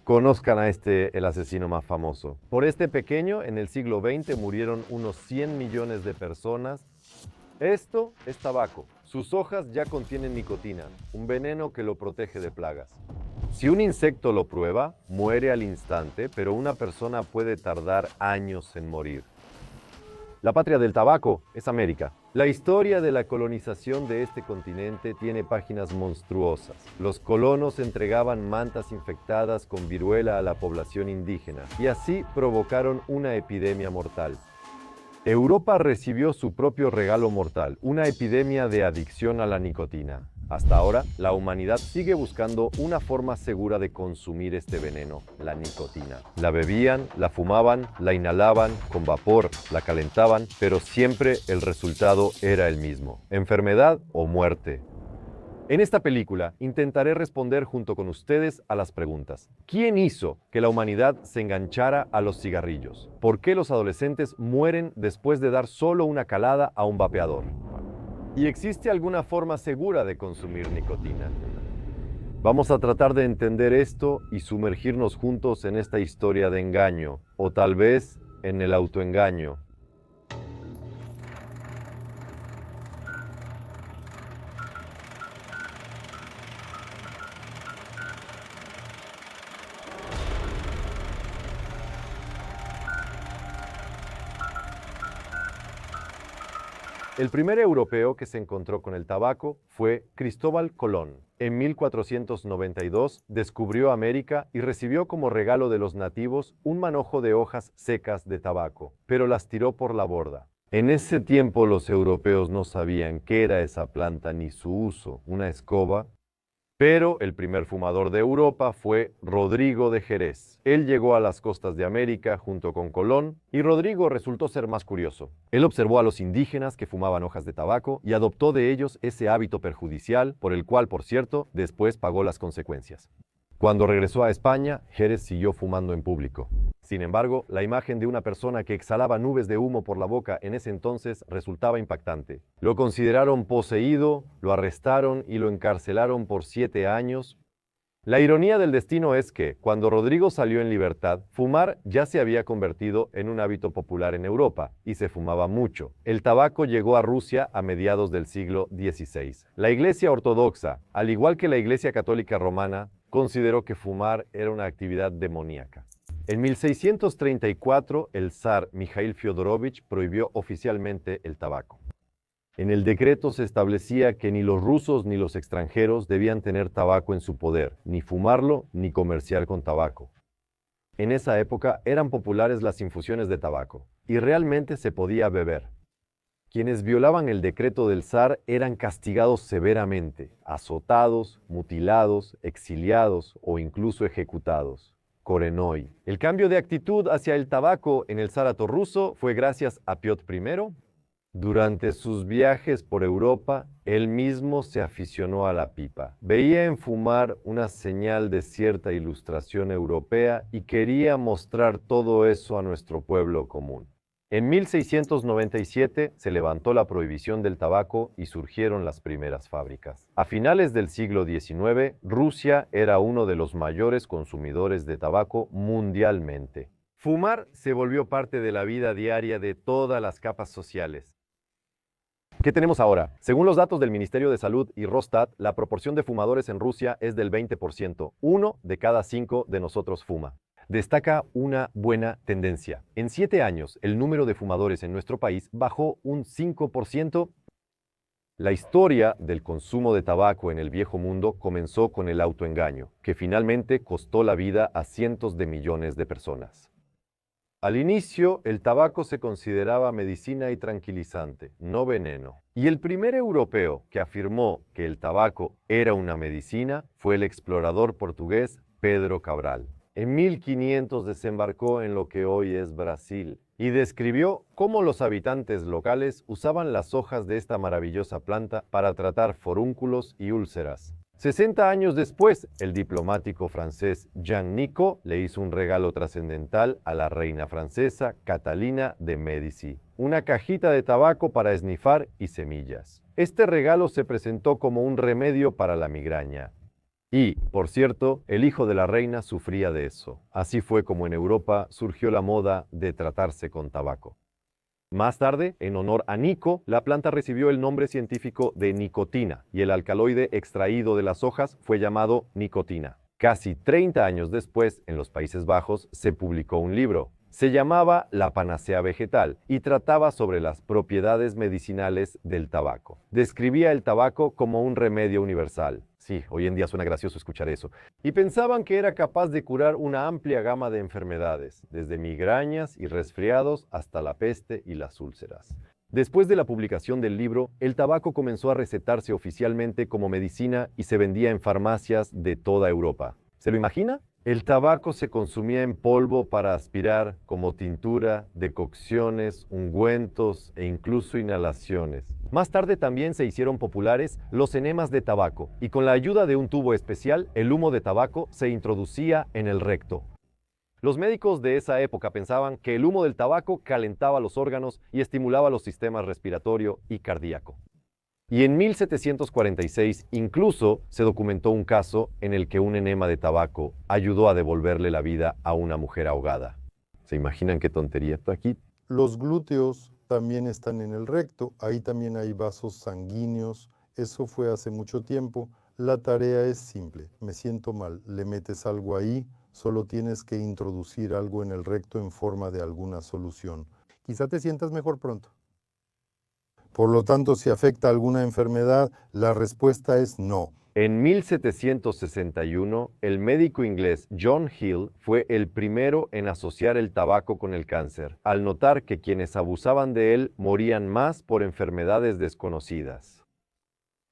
Conozcan a el asesino más famoso. Por este pequeño, en el siglo XX murieron unos 100 millones de personas. Esto es tabaco. Sus hojas ya contienen nicotina, un veneno que lo protege de plagas. Si un insecto lo prueba, muere al instante, pero una persona puede tardar años en morir. La patria del tabaco es América. La historia de la colonización de este continente tiene páginas monstruosas. Los colonos entregaban mantas infectadas con viruela a la población indígena y así provocaron una epidemia mortal. Europa recibió su propio regalo mortal, una epidemia de adicción a la nicotina. Hasta ahora, la humanidad sigue buscando una forma segura de consumir este veneno, la nicotina. La bebían, la fumaban, la inhalaban con vapor, la calentaban, pero siempre el resultado era el mismo: enfermedad o muerte. En esta película intentaré responder junto con ustedes a las preguntas. ¿Quién hizo que la humanidad se enganchara a los cigarrillos? ¿Por qué los adolescentes mueren después de dar solo una calada a un vapeador? ¿Y existe alguna forma segura de consumir nicotina? Vamos a tratar de entender esto y sumergirnos juntos en esta historia de engaño, o tal vez en el autoengaño. El primer europeo que se encontró con el tabaco fue Cristóbal Colón. En 1492 descubrió América y recibió como regalo de los nativos un manojo de hojas secas de tabaco, pero las tiró por la borda. En ese tiempo los europeos no sabían qué era esa planta ni su uso, una escoba. Pero el primer fumador de Europa fue Rodrigo de Jerez. Él llegó a las costas de América junto con Colón y Rodrigo resultó ser más curioso. Él observó a los indígenas que fumaban hojas de tabaco y adoptó de ellos ese hábito perjudicial, por el cual, por cierto, después pagó las consecuencias. Cuando regresó a España, Jerez siguió fumando en público. Sin embargo, la imagen de una persona que exhalaba nubes de humo por la boca en ese entonces resultaba impactante. Lo consideraron poseído, lo arrestaron y lo encarcelaron por 7 años. La ironía del destino es que, cuando Rodrigo salió en libertad, fumar ya se había convertido en un hábito popular en Europa, y se fumaba mucho. El tabaco llegó a Rusia a mediados del siglo XVI. La Iglesia Ortodoxa, al igual que la Iglesia Católica Romana, consideró que fumar era una actividad demoníaca. En 1634, el zar Mikhail Fyodorovich prohibió oficialmente el tabaco. En el decreto se establecía que ni los rusos ni los extranjeros debían tener tabaco en su poder, ni fumarlo ni comerciar con tabaco. En esa época eran populares las infusiones de tabaco, y realmente se podía beber. Quienes violaban el decreto del zar eran castigados severamente, azotados, mutilados, exiliados o incluso ejecutados. Korenoi. El cambio de actitud hacia el tabaco en el zarato ruso fue gracias a Piotr I. Durante sus viajes por Europa, él mismo se aficionó a la pipa. Veía en fumar una señal de cierta ilustración europea y quería mostrar todo eso a nuestro pueblo común. En 1697 se levantó la prohibición del tabaco y surgieron las primeras fábricas. A finales del siglo XIX, Rusia era uno de los mayores consumidores de tabaco mundialmente. Fumar se volvió parte de la vida diaria de todas las capas sociales. ¿Qué tenemos ahora? Según los datos del Ministerio de Salud y Rosstat, la proporción de fumadores en Rusia es del 20%. 1 de cada 5 de nosotros fuma. Destaca una buena tendencia. En 7 años, el número de fumadores en nuestro país bajó un 5%. La historia del consumo de tabaco en el viejo mundo comenzó con el autoengaño, que finalmente costó la vida a cientos de millones de personas. Al inicio, el tabaco se consideraba medicina y tranquilizante, no veneno. Y el primer europeo que afirmó que el tabaco era una medicina fue el explorador portugués Pedro Cabral. En 1500 desembarcó en lo que hoy es Brasil y describió cómo los habitantes locales usaban las hojas de esta maravillosa planta para tratar forúnculos y úlceras. 60 años después, el diplomático francés Jean Nicot le hizo un regalo trascendental a la reina francesa Catalina de Médici: una cajita de tabaco para esnifar y semillas. Este regalo se presentó como un remedio para la migraña. Y, por cierto, el hijo de la reina sufría de eso. Así fue como en Europa surgió la moda de tratarse con tabaco. Más tarde, en honor a Nico, la planta recibió el nombre científico de nicotina y el alcaloide extraído de las hojas fue llamado nicotina. Casi 30 años después, en los Países Bajos, se publicó un libro. Se llamaba La panacea vegetal y trataba sobre las propiedades medicinales del tabaco. Describía el tabaco como un remedio universal. Sí, hoy en día suena gracioso escuchar eso. Y pensaban que era capaz de curar una amplia gama de enfermedades, desde migrañas y resfriados hasta la peste y las úlceras. Después de la publicación del libro, el tabaco comenzó a recetarse oficialmente como medicina y se vendía en farmacias de toda Europa. ¿Se lo imagina? El tabaco se consumía en polvo para aspirar, como tintura, decocciones, ungüentos e incluso inhalaciones. Más tarde también se hicieron populares los enemas de tabaco, y con la ayuda de un tubo especial, el humo de tabaco se introducía en el recto. Los médicos de esa época pensaban que el humo del tabaco calentaba los órganos y estimulaba los sistemas respiratorio y cardíaco. Y en 1746 incluso se documentó un caso en el que un enema de tabaco ayudó a devolverle la vida a una mujer ahogada. ¿Se imaginan qué tontería? Aquí Los glúteos también están en el recto, ahí también hay vasos sanguíneos, eso fue hace mucho tiempo. La tarea es simple, me siento mal, le metes algo ahí, solo tienes que introducir algo en el recto en forma de alguna solución. Quizá te sientas mejor pronto. Por lo tanto, si afecta alguna enfermedad, la respuesta es no. En 1761, el médico inglés John Hill fue el primero en asociar el tabaco con el cáncer, al notar que quienes abusaban de él morían más por enfermedades desconocidas.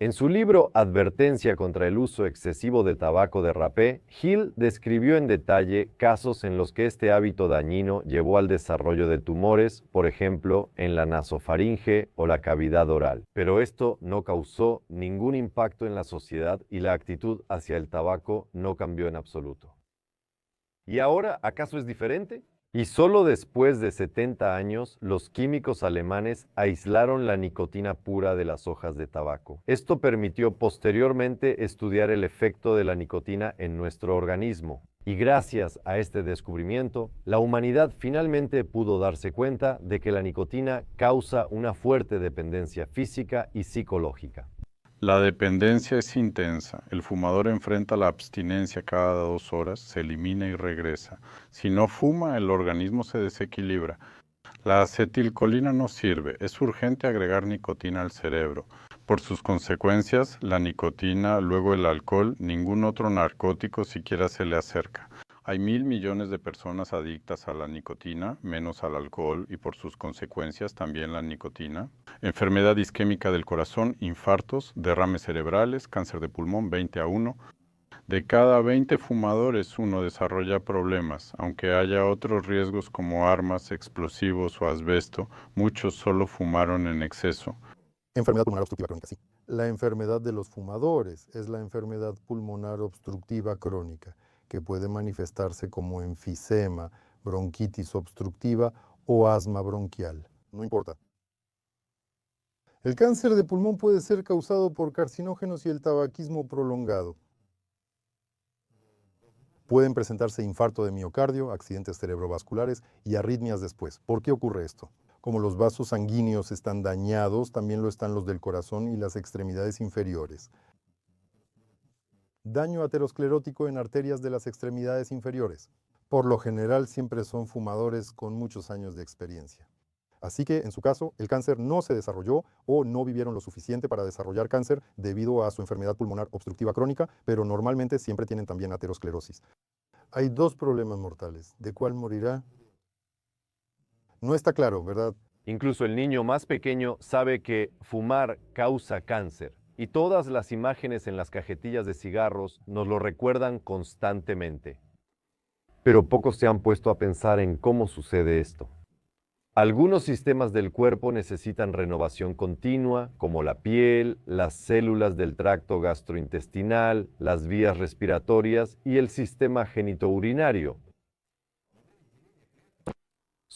En su libro Advertencia contra el uso excesivo de tabaco de rapé, Hill describió en detalle casos en los que este hábito dañino llevó al desarrollo de tumores, por ejemplo, en la nasofaringe o la cavidad oral. Pero esto no causó ningún impacto en la sociedad y la actitud hacia el tabaco no cambió en absoluto. ¿Y ahora acaso es diferente? Y solo después de 70 años, los químicos alemanes aislaron la nicotina pura de las hojas de tabaco. Esto permitió posteriormente estudiar el efecto de la nicotina en nuestro organismo. Y gracias a este descubrimiento, la humanidad finalmente pudo darse cuenta de que la nicotina causa una fuerte dependencia física y psicológica. La dependencia es intensa. El fumador enfrenta la abstinencia cada 2 horas, se elimina y regresa. Si no fuma, el organismo se desequilibra. La acetilcolina no sirve. Es urgente agregar nicotina al cerebro. Por sus consecuencias, la nicotina, luego el alcohol, ningún otro narcótico siquiera se le acerca. Hay 1.000 millones de personas adictas a la nicotina, menos al alcohol y por sus consecuencias también la nicotina. Enfermedad isquémica del corazón, infartos, derrames cerebrales, cáncer de pulmón 20-1. De cada 20 fumadores, uno desarrolla problemas. Aunque haya otros riesgos como armas, explosivos o asbesto, muchos solo fumaron en exceso. Enfermedad pulmonar obstructiva crónica, sí. La enfermedad de los fumadores es la enfermedad pulmonar obstructiva crónica, que puede manifestarse como enfisema, bronquitis obstructiva o asma bronquial. No importa. El cáncer de pulmón puede ser causado por carcinógenos y el tabaquismo prolongado. Pueden presentarse infarto de miocardio, accidentes cerebrovasculares y arritmias después. ¿Por qué ocurre esto? Como los vasos sanguíneos están dañados, también lo están los del corazón y las extremidades inferiores. Daño aterosclerótico en arterias de las extremidades inferiores. Por lo general siempre son fumadores con muchos años de experiencia. Así que, en su caso, el cáncer no se desarrolló o no vivieron lo suficiente para desarrollar cáncer debido a su enfermedad pulmonar obstructiva crónica, pero normalmente siempre tienen también aterosclerosis. Hay 2 problemas mortales. ¿De cuál morirá? No está claro, ¿verdad? Incluso el niño más pequeño sabe que fumar causa cáncer. Y todas las imágenes en las cajetillas de cigarros nos lo recuerdan constantemente. Pero pocos se han puesto a pensar en cómo sucede esto. Algunos sistemas del cuerpo necesitan renovación continua, como la piel, las células del tracto gastrointestinal, las vías respiratorias y el sistema genitourinario.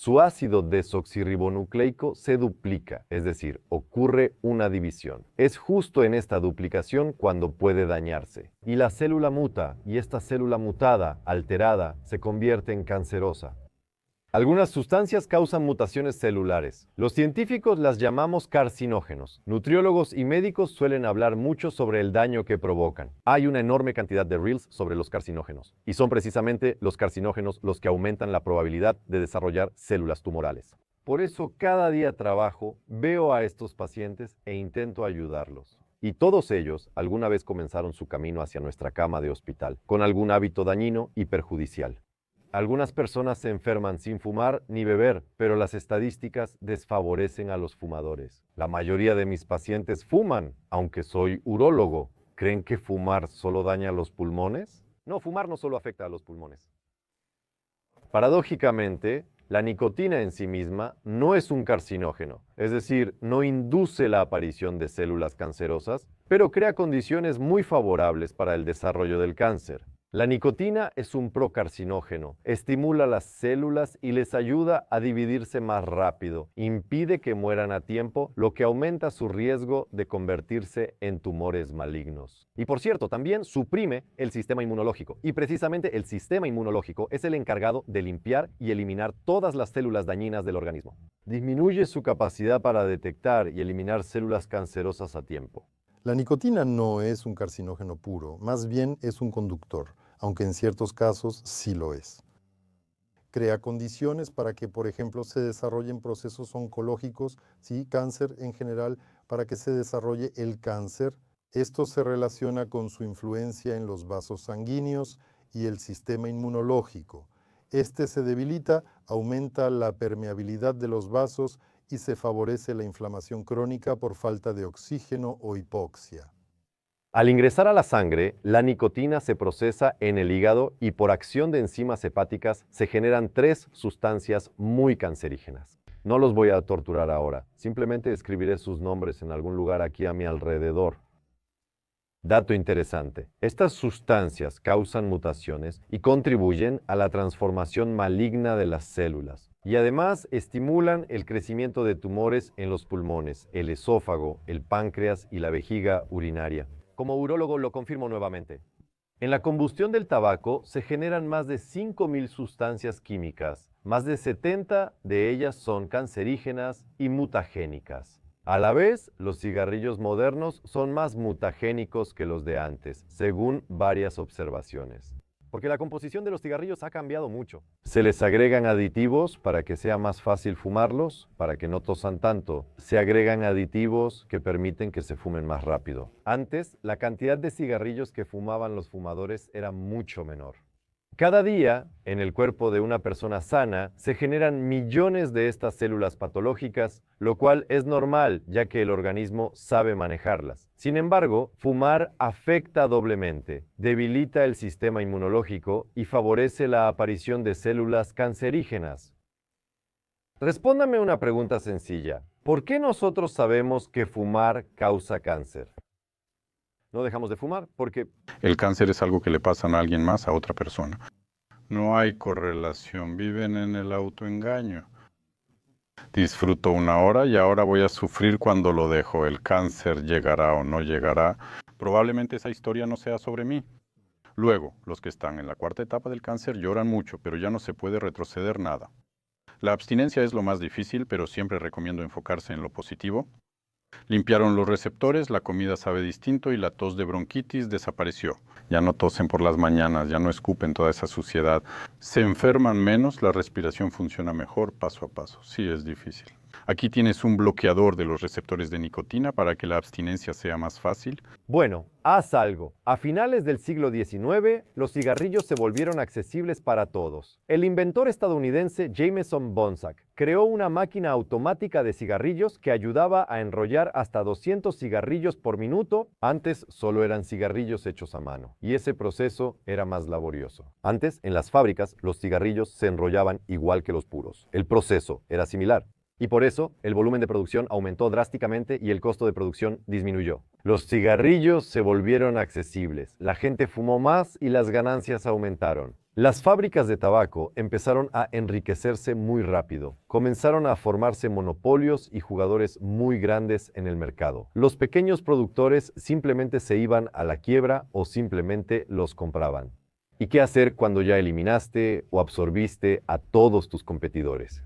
su ácido desoxirribonucleico se duplica, es decir, ocurre una división. Es justo en esta duplicación cuando puede dañarse. Y la célula muta, y esta célula mutada, alterada, se convierte en cancerosa. Algunas sustancias causan mutaciones celulares. Los científicos las llamamos carcinógenos. Nutriólogos y médicos suelen hablar mucho sobre el daño que provocan. Hay una enorme cantidad de reels sobre los carcinógenos. Y son precisamente los carcinógenos los que aumentan la probabilidad de desarrollar células tumorales. Por eso cada día trabajo, veo a estos pacientes e intento ayudarlos. Y todos ellos alguna vez comenzaron su camino hacia nuestra cama de hospital, con algún hábito dañino y perjudicial. Algunas personas se enferman sin fumar ni beber, pero las estadísticas desfavorecen a los fumadores. La mayoría de mis pacientes fuman, aunque soy urólogo. ¿Creen que fumar solo daña los pulmones? No, fumar no solo afecta a los pulmones. Paradójicamente, la nicotina en sí misma no es un carcinógeno, es decir, no induce la aparición de células cancerosas, pero crea condiciones muy favorables para el desarrollo del cáncer. La nicotina es un procarcinógeno, estimula las células y les ayuda a dividirse más rápido, impide que mueran a tiempo, lo que aumenta su riesgo de convertirse en tumores malignos. Y por cierto, también suprime el sistema inmunológico, y precisamente el sistema inmunológico es el encargado de limpiar y eliminar todas las células dañinas del organismo. Disminuye su capacidad para detectar y eliminar células cancerosas a tiempo. La nicotina no es un carcinógeno puro, más bien es un conductor, aunque en ciertos casos sí lo es. Crea condiciones para que, por ejemplo, se desarrollen procesos oncológicos, sí, cáncer en general, para que se desarrolle el cáncer. Esto se relaciona con su influencia en los vasos sanguíneos y el sistema inmunológico. Este se debilita, aumenta la permeabilidad de los vasos y se favorece la inflamación crónica por falta de oxígeno o hipoxia. Al ingresar a la sangre, la nicotina se procesa en el hígado y por acción de enzimas hepáticas se generan 3 sustancias muy cancerígenas. No los voy a torturar ahora, simplemente escribiré sus nombres en algún lugar aquí a mi alrededor. Dato interesante, estas sustancias causan mutaciones y contribuyen a la transformación maligna de las células. Y además estimulan el crecimiento de tumores en los pulmones, el esófago, el páncreas y la vejiga urinaria. Como urólogo lo confirmo nuevamente. En la combustión del tabaco se generan más de 5.000 sustancias químicas. Más de 70 de ellas son cancerígenas y mutagénicas. A la vez, los cigarrillos modernos son más mutagénicos que los de antes, según varias observaciones. Porque la composición de los cigarrillos ha cambiado mucho. Se les agregan aditivos para que sea más fácil fumarlos, para que no tosan tanto. Se agregan aditivos que permiten que se fumen más rápido. Antes, la cantidad de cigarrillos que fumaban los fumadores era mucho menor. Cada día, en el cuerpo de una persona sana, se generan millones de estas células patológicas, lo cual es normal, ya que el organismo sabe manejarlas. Sin embargo, fumar afecta doblemente, debilita el sistema inmunológico y favorece la aparición de células cancerígenas. Respóndame una pregunta sencilla. ¿Por qué nosotros sabemos que fumar causa cáncer? No dejamos de fumar porque El cáncer es algo que le pasa a alguien más, a otra persona. No hay correlación, viven en el autoengaño. Disfruto una hora y ahora voy a sufrir cuando lo dejo. El cáncer llegará o no llegará. Probablemente esa historia no sea sobre mí. Luego, los que están en la 4ª etapa del cáncer lloran mucho, pero ya no se puede retroceder nada. La abstinencia es lo más difícil, pero siempre recomiendo enfocarse en lo positivo. Limpiaron los receptores, la comida sabe distinto y la tos de bronquitis desapareció. Ya no tosen por las mañanas, ya no escupen toda esa suciedad. Se enferman menos, la respiración funciona mejor paso a paso. Sí, es difícil. Aquí tienes un bloqueador de los receptores de nicotina para que la abstinencia sea más fácil. Bueno, haz algo. A finales del siglo XIX, los cigarrillos se volvieron accesibles para todos. El inventor estadounidense Jameson Bonsack creó una máquina automática de cigarrillos que ayudaba a enrollar hasta 200 cigarrillos por minuto. Antes solo eran cigarrillos hechos a mano, y ese proceso era más laborioso. Antes, en las fábricas, los cigarrillos se enrollaban igual que los puros. El proceso era similar. Y por eso, el volumen de producción aumentó drásticamente y el costo de producción disminuyó. Los cigarrillos se volvieron accesibles, la gente fumó más y las ganancias aumentaron. Las fábricas de tabaco empezaron a enriquecerse muy rápido. Comenzaron a formarse monopolios y jugadores muy grandes en el mercado. Los pequeños productores simplemente se iban a la quiebra o simplemente los compraban. ¿Y qué hacer cuando ya eliminaste o absorbiste a todos tus competidores?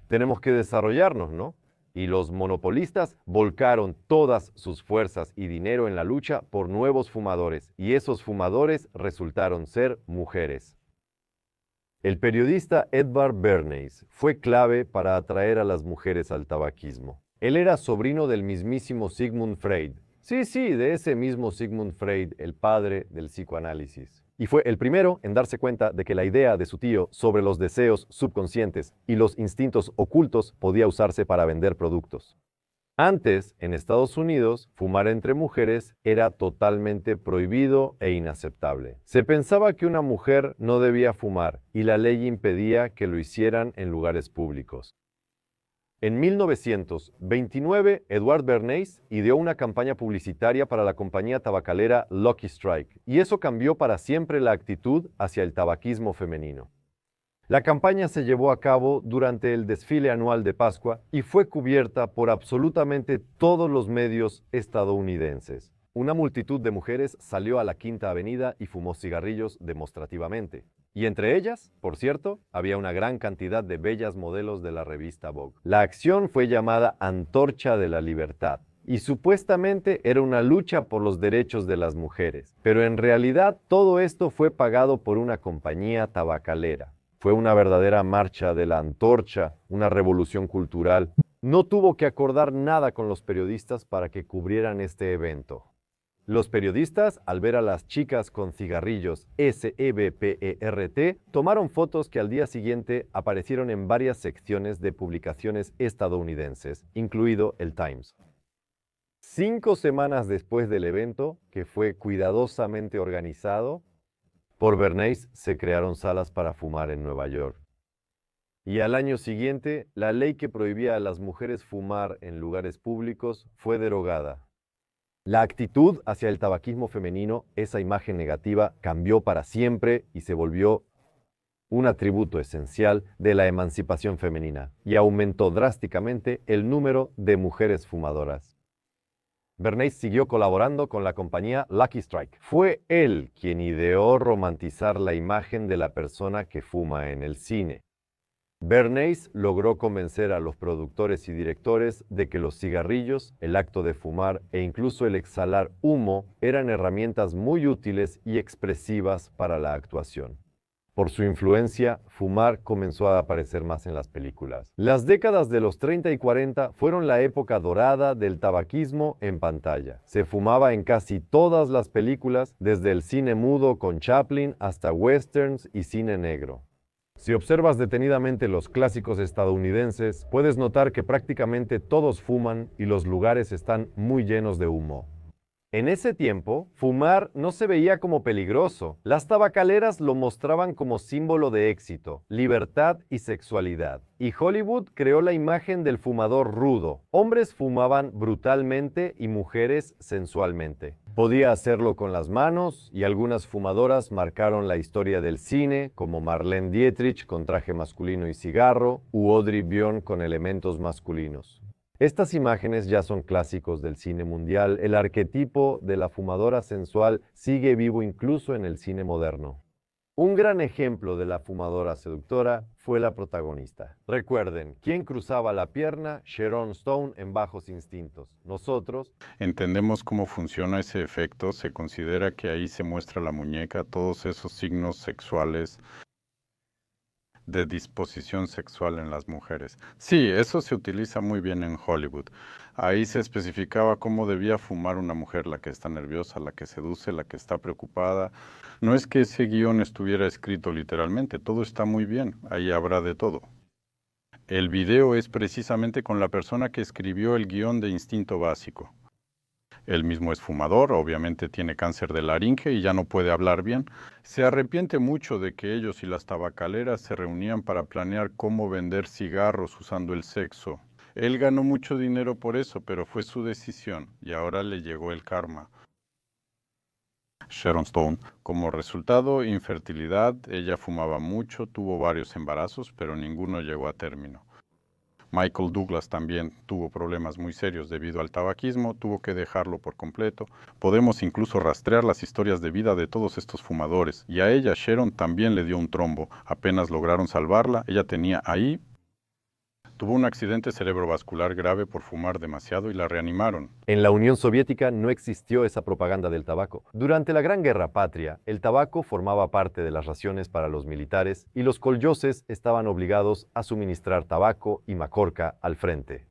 Tenemos que desarrollarnos, ¿no? Y los monopolistas volcaron todas sus fuerzas y dinero en la lucha por nuevos fumadores, y esos fumadores resultaron ser mujeres. El periodista Edvard Bernays fue clave para atraer a las mujeres al tabaquismo. Él era sobrino del mismísimo Sigmund Freud. Sí, de ese mismo Sigmund Freud, el padre del psicoanálisis. Y fue el primero en darse cuenta de que la idea de su tío sobre los deseos subconscientes y los instintos ocultos podía usarse para vender productos. Antes, en Estados Unidos, fumar entre mujeres era totalmente prohibido e inaceptable. Se pensaba que una mujer no debía fumar y la ley impedía que lo hicieran en lugares públicos. En 1929, Edward Bernays ideó una campaña publicitaria para la compañía tabacalera Lucky Strike, y eso cambió para siempre la actitud hacia el tabaquismo femenino. La campaña se llevó a cabo durante el desfile anual de Pascua y fue cubierta por absolutamente todos los medios estadounidenses. Una multitud de mujeres salió a la Quinta Avenida y fumó cigarrillos demostrativamente. Y entre ellas, por cierto, había una gran cantidad de bellas modelos de la revista Vogue. La acción fue llamada Antorcha de la Libertad y supuestamente era una lucha por los derechos de las mujeres. Pero en realidad todo esto fue pagado por una compañía tabacalera. Fue una verdadera marcha de la antorcha, una revolución cultural. No tuvo que acordar nada con los periodistas para que cubrieran este evento. Los periodistas, al ver a las chicas con cigarrillos SEBPERT, tomaron fotos que al día siguiente aparecieron en varias secciones de publicaciones estadounidenses, incluido el Times. 5 semanas después del evento, que fue cuidadosamente organizado por Bernays, se crearon salas para fumar en Nueva York. Y al año siguiente, la ley que prohibía a las mujeres fumar en lugares públicos fue derogada. La actitud hacia el tabaquismo femenino, esa imagen negativa, cambió para siempre y se volvió un atributo esencial de la emancipación femenina y aumentó drásticamente el número de mujeres fumadoras. Bernays siguió colaborando con la compañía Lucky Strike. Fue él quien ideó romantizar la imagen de la persona que fuma en el cine. Bernays logró convencer a los productores y directores de que los cigarrillos, el acto de fumar e incluso el exhalar humo eran herramientas muy útiles y expresivas para la actuación. Por su influencia, fumar comenzó a aparecer más en las películas. Las décadas de los 30 y 40 fueron la época dorada del tabaquismo en pantalla. Se fumaba en casi todas las películas, desde el cine mudo con Chaplin hasta westerns y cine negro. Si observas detenidamente los clásicos estadounidenses, puedes notar que prácticamente todos fuman y los lugares están muy llenos de humo. En ese tiempo, fumar no se veía como peligroso. Las tabacaleras lo mostraban como símbolo de éxito, libertad y sexualidad. Y Hollywood creó la imagen del fumador rudo. Hombres fumaban brutalmente y mujeres sensualmente. Podía hacerlo con las manos y algunas fumadoras marcaron la historia del cine, como Marlene Dietrich con traje masculino y cigarro, u Audrey Hepburn con elementos masculinos. Estas imágenes ya son clásicos del cine mundial. El arquetipo de la fumadora sensual sigue vivo incluso en el cine moderno. Un gran ejemplo de la fumadora seductora fue la protagonista. Recuerden, ¿quién cruzaba la pierna? Sharon Stone en Bajos Instintos. Nosotros entendemos cómo funciona ese efecto. Se considera que ahí se muestra la muñeca, todos esos signos sexuales de disposición sexual en las mujeres. Sí, eso se utiliza muy bien en Hollywood. Ahí se especificaba cómo debía fumar una mujer, la que está nerviosa, la que seduce, la que está preocupada. No es que ese guión estuviera escrito literalmente, todo está muy bien, ahí habrá de todo. El video es precisamente con la persona que escribió el guión de Instinto Básico. Él mismo es fumador, obviamente tiene cáncer de laringe y ya no puede hablar bien. Se arrepiente mucho de que ellos y las tabacaleras se reunían para planear cómo vender cigarros usando el sexo. Él ganó mucho dinero por eso, pero fue su decisión y ahora le llegó el karma. Sharon Stone. Como resultado, infertilidad, ella fumaba mucho, tuvo varios embarazos, pero ninguno llegó a término. Michael Douglas también tuvo problemas muy serios debido al tabaquismo, tuvo que dejarlo por completo. Podemos incluso rastrear las historias de vida de todos estos fumadores, y a ella, Sharon, también le dio un trombo. Apenas lograron salvarla, ella tenía ahí. Tuvo un accidente cerebrovascular grave por fumar demasiado y la reanimaron. En la Unión Soviética no existió esa propaganda del tabaco. Durante la Gran Guerra Patria, el tabaco formaba parte de las raciones para los militares y los koljoses estaban obligados a suministrar tabaco y mazorca al frente.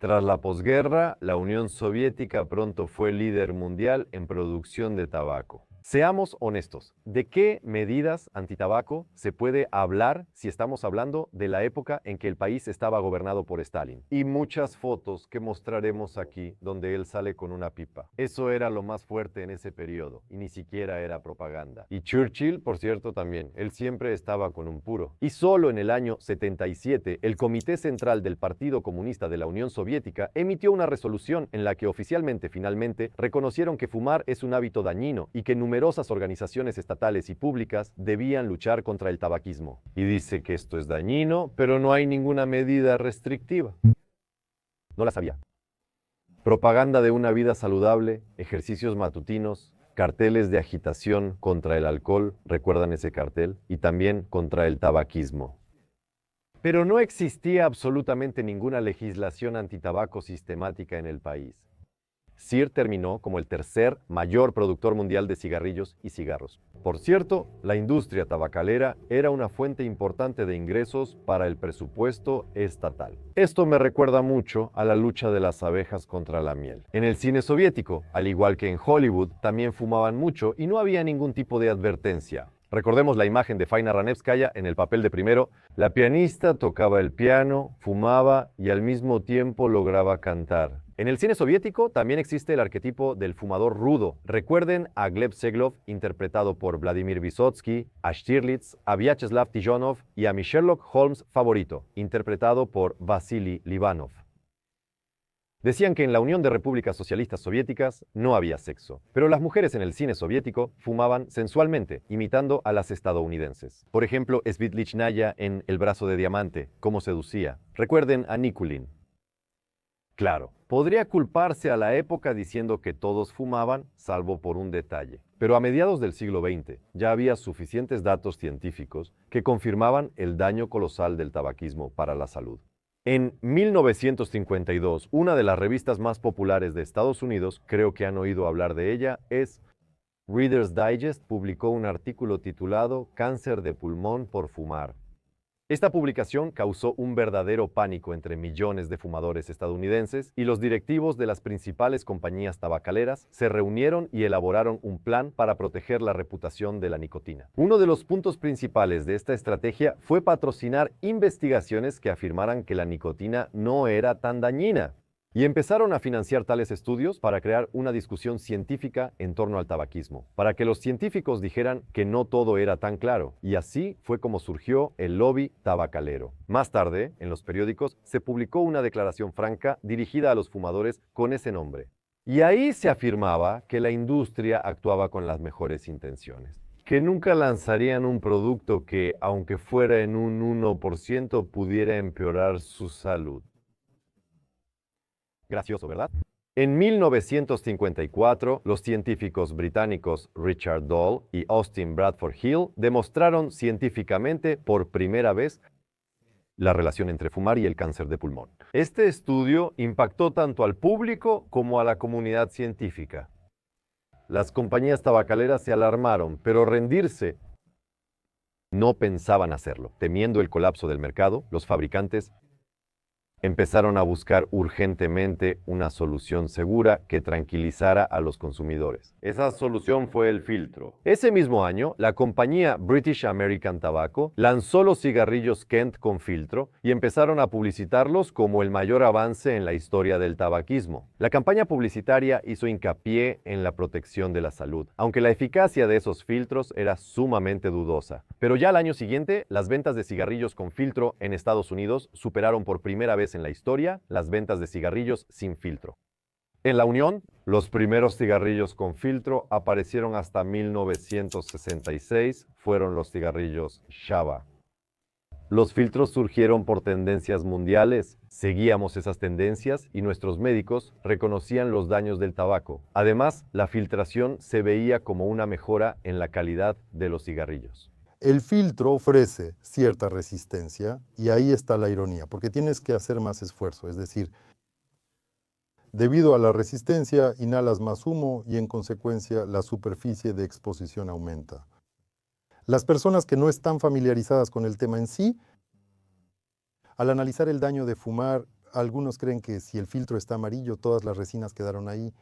Tras la posguerra, la Unión Soviética pronto fue líder mundial en producción de tabaco. Seamos honestos, ¿de qué medidas antitabaco se puede hablar si estamos hablando de la época en que el país estaba gobernado por Stalin? Y muchas fotos que mostraremos aquí donde él sale con una pipa. Eso era lo más fuerte en ese periodo y ni siquiera era propaganda. Y Churchill, por cierto, también. Él siempre estaba con un puro. Y solo en el año 77, el Comité Central del Partido Comunista de la Unión Soviética emitió una resolución en la que oficialmente, finalmente, reconocieron que fumar es un hábito dañino y que numerosas organizaciones estatales y públicas debían luchar contra el tabaquismo. Y dice que esto es dañino, pero no hay ninguna medida restrictiva. No la sabía. Propaganda de una vida saludable, ejercicios matutinos, carteles de agitación contra el alcohol, ¿recuerdan ese cartel? Y también contra el tabaquismo. Pero no existía absolutamente ninguna legislación antitabaco sistemática en el país. CIR terminó como el tercer mayor productor mundial de cigarrillos y cigarros. Por cierto, la industria tabacalera era una fuente importante de ingresos para el presupuesto estatal. Esto me recuerda mucho a la lucha de las abejas contra la miel. En el cine soviético, al igual que en Hollywood, también fumaban mucho y no había ningún tipo de advertencia. Recordemos la imagen de Faina Ranevskaya en el papel de primero. La pianista tocaba el piano, fumaba y al mismo tiempo lograba cantar. En el cine soviético también existe el arquetipo del fumador rudo. Recuerden a Gleb Seglov, interpretado por Vladimir Vysotsky, a Stirlitz, a Vyacheslav Tijonov y a mi Sherlock Holmes favorito, interpretado por Vasily Livanov. Decían que en la Unión de Repúblicas Socialistas Soviéticas no había sexo, pero las mujeres en el cine soviético fumaban sensualmente, imitando a las estadounidenses. Por ejemplo, Svitlitznaya en El brazo de diamante, cómo seducía. Recuerden a Nikulin. Claro, podría culparse a la época diciendo que todos fumaban, salvo por un detalle. Pero a mediados del siglo XX ya había suficientes datos científicos que confirmaban el daño colosal del tabaquismo para la salud. En 1952, una de las revistas más populares de Estados Unidos, creo que han oído hablar de ella, es Reader's Digest, publicó un artículo titulado Cáncer de pulmón por fumar. Esta publicación causó un verdadero pánico entre millones de fumadores estadounidenses y los directivos de las principales compañías tabacaleras se reunieron y elaboraron un plan para proteger la reputación de la nicotina. Uno de los puntos principales de esta estrategia fue patrocinar investigaciones que afirmaran que la nicotina no era tan dañina. Y empezaron a financiar tales estudios para crear una discusión científica en torno al tabaquismo, para que los científicos dijeran que no todo era tan claro, y así fue como surgió el lobby tabacalero. Más tarde, en los periódicos, se publicó una declaración franca dirigida a los fumadores con ese nombre. Y ahí se afirmaba que la industria actuaba con las mejores intenciones, que nunca lanzarían un producto que, aunque fuera en un 1%, pudiera empeorar su salud. Gracioso, ¿verdad? En 1954, los científicos británicos Richard Doll y Austin Bradford Hill demostraron científicamente por primera vez la relación entre fumar y el cáncer de pulmón. Este estudio impactó tanto al público como a la comunidad científica. Las compañías tabacaleras se alarmaron, pero rendirse no pensaban hacerlo. Temiendo el colapso del mercado, los fabricantes empezaron a buscar urgentemente una solución segura que tranquilizara a los consumidores. Esa solución fue el filtro. Ese mismo año, la compañía British American Tobacco lanzó los cigarrillos Kent con filtro y empezaron a publicitarlos como el mayor avance en la historia del tabaquismo. La campaña publicitaria hizo hincapié en la protección de la salud, aunque la eficacia de esos filtros era sumamente dudosa. Pero ya al año siguiente, las ventas de cigarrillos con filtro en Estados Unidos superaron por primera vez en la historia las ventas de cigarrillos sin filtro. En la Unión, los primeros cigarrillos con filtro aparecieron hasta 1966, fueron los cigarrillos Shaba. Los filtros surgieron por tendencias mundiales. Seguíamos esas tendencias y nuestros médicos reconocían los daños del tabaco. Además, la filtración se veía como una mejora en la calidad de los cigarrillos. El filtro ofrece cierta resistencia y ahí está la ironía, porque tienes que hacer más esfuerzo, es decir, debido a la resistencia inhalas más humo y en consecuencia la superficie de exposición aumenta. Las personas que no están familiarizadas con el tema en sí, al analizar el daño de fumar, algunos creen que si el filtro está amarillo, todas las resinas quedaron ahí.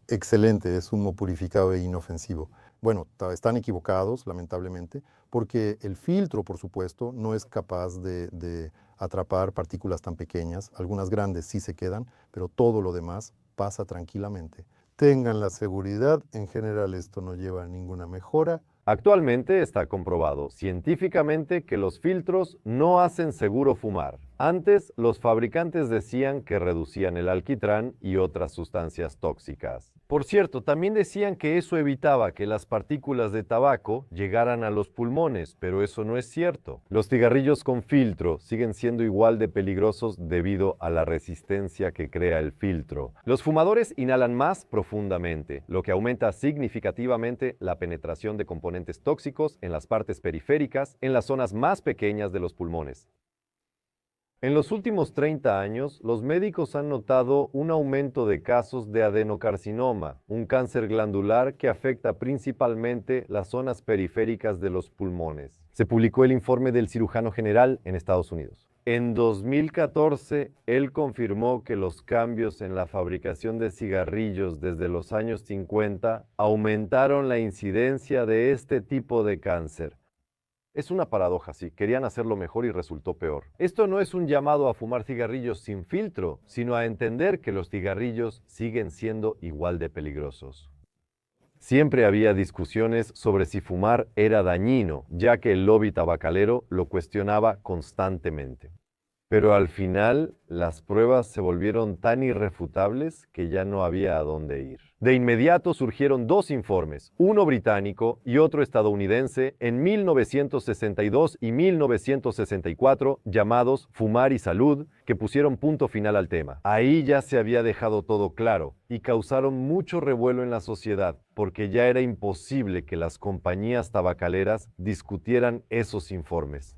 Excelente, es humo purificado e inofensivo. Bueno, están equivocados, lamentablemente, porque el filtro, por supuesto, no es capaz de atrapar partículas tan pequeñas. Algunas grandes sí se quedan, pero todo lo demás pasa tranquilamente. Tengan la seguridad, en general esto no lleva a ninguna mejora. Actualmente está comprobado científicamente que los filtros no hacen seguro fumar. Antes, los fabricantes decían que reducían el alquitrán y otras sustancias tóxicas. Por cierto, también decían que eso evitaba que las partículas de tabaco llegaran a los pulmones, pero eso no es cierto. Los cigarrillos con filtro siguen siendo igual de peligrosos debido a la resistencia que crea el filtro. Los fumadores inhalan más profundamente, lo que aumenta significativamente la penetración de componentes tóxicos en las partes periféricas, en las zonas más pequeñas de los pulmones. En los últimos 30 años, los médicos han notado un aumento de casos de adenocarcinoma, un cáncer glandular que afecta principalmente las zonas periféricas de los pulmones. Se publicó el informe del cirujano general en Estados Unidos. En 2014, él confirmó que los cambios en la fabricación de cigarrillos desde los años 50 aumentaron la incidencia de este tipo de cáncer. Es una paradoja, sí, querían hacerlo mejor y resultó peor. Esto no es un llamado a fumar cigarrillos sin filtro, sino a entender que los cigarrillos siguen siendo igual de peligrosos. Siempre había discusiones sobre si fumar era dañino, ya que el lobby tabacalero lo cuestionaba constantemente. Pero al final, las pruebas se volvieron tan irrefutables que ya no había a dónde ir. De inmediato surgieron dos informes, uno británico y otro estadounidense, en 1962 y 1964, llamados Fumar y Salud, que pusieron punto final al tema. Ahí ya se había dejado todo claro y causaron mucho revuelo en la sociedad, porque ya era imposible que las compañías tabacaleras discutieran esos informes.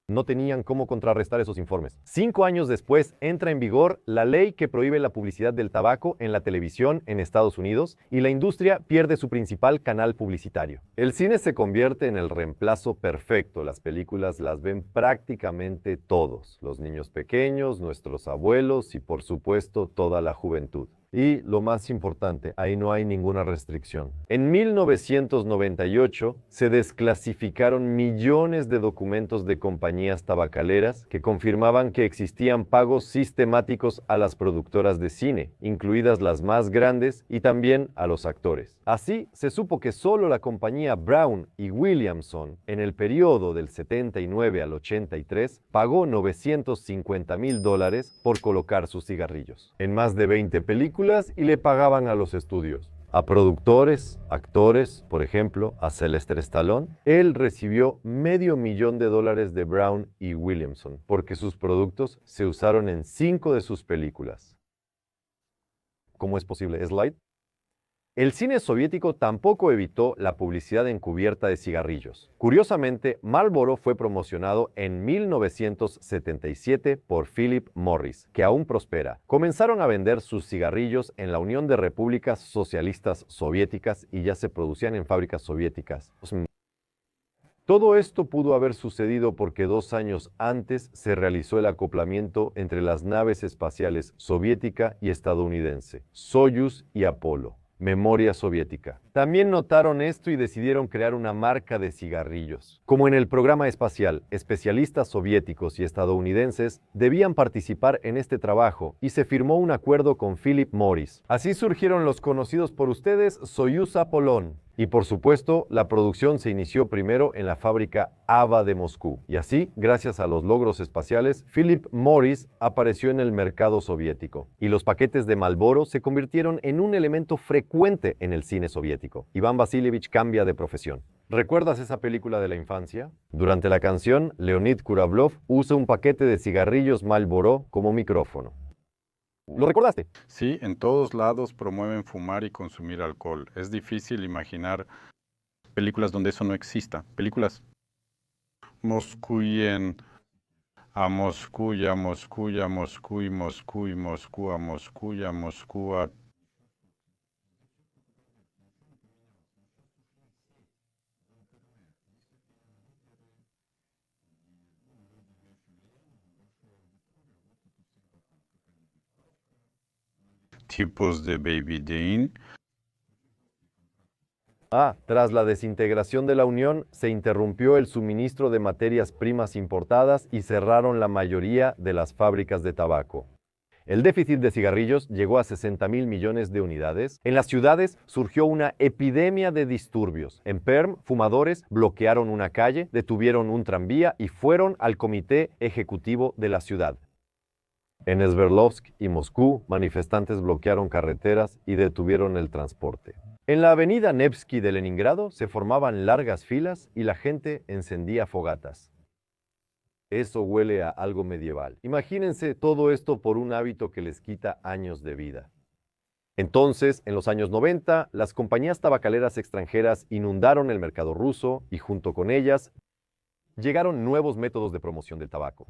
No tenían cómo contrarrestar esos informes. 5 años después entra en vigor la ley que prohíbe la publicidad del tabaco en la televisión en Estados Unidos y la industria pierde su principal canal publicitario. El cine se convierte en el reemplazo perfecto. Las películas las ven prácticamente todos, los niños pequeños, nuestros abuelos y por supuesto toda la juventud. Y lo más importante, ahí no hay ninguna restricción. En 1998 se desclasificaron millones de documentos de compañías tabacaleras que confirmaban que existían pagos sistemáticos a las productoras de cine, incluidas las más grandes, y también a los actores. Así, se supo que solo la compañía Brown y Williamson, en el periodo del 79 al 83, pagó $950,000 por colocar sus cigarrillos en más de 20 películas y le pagaban a los estudios. A productores, actores, por ejemplo, a Sylvester Stallone, él recibió $500,000 de Brown y Williamson porque sus productos se usaron en 5 de sus películas. ¿Cómo es posible? ¿Slide? El cine soviético tampoco evitó la publicidad encubierta de cigarrillos. Curiosamente, Marlboro fue promocionado en 1977 por Philip Morris, que aún prospera. Comenzaron a vender sus cigarrillos en la Unión de Repúblicas Socialistas Soviéticas y ya se producían en fábricas soviéticas. Todo esto pudo haber sucedido porque 2 años antes se realizó el acoplamiento entre las naves espaciales soviética y estadounidense, Soyuz y Apolo. Memoria soviética. También notaron esto y decidieron crear una marca de cigarrillos. Como en el programa espacial, especialistas soviéticos y estadounidenses debían participar en este trabajo y se firmó un acuerdo con Philip Morris. Así surgieron los conocidos por ustedes Soyuz Apolón. Y por supuesto, la producción se inició primero en la fábrica AVA de Moscú. Y así, gracias a los logros espaciales, Philip Morris apareció en el mercado soviético. Y los paquetes de Marlboro se convirtieron en un elemento frecuente en el cine soviético. Iván Vasilievich cambia de profesión. ¿Recuerdas esa película de la infancia? Durante la canción, Leonid Kuravlov usa un paquete de cigarrillos Marlboro como micrófono. ¿Lo recordaste? Sí, en todos lados promueven fumar y consumir alcohol. Es difícil imaginar películas donde eso no exista. Películas Moscuyen a Moscú, ya Moscú, ya Moscú, y Moscú, y Moscú, a Moscú, ya Moscú, a... tipos de Baby Dean. Tras la desintegración de la Unión, se interrumpió el suministro de materias primas importadas y cerraron la mayoría de las fábricas de tabaco. El déficit de cigarrillos llegó a 60.000 millones de unidades. En las ciudades surgió una epidemia de disturbios. En Perm, fumadores bloquearon una calle, detuvieron un tranvía y fueron al comité ejecutivo de la ciudad. En Sverdlovsk y Moscú, manifestantes bloquearon carreteras y detuvieron el transporte. En la avenida Nevsky de Leningrado se formaban largas filas y la gente encendía fogatas. Eso huele a algo medieval. Imagínense todo esto por un hábito que les quita años de vida. Entonces, en los años 90, las compañías tabacaleras extranjeras inundaron el mercado ruso y junto con ellas llegaron nuevos métodos de promoción del tabaco.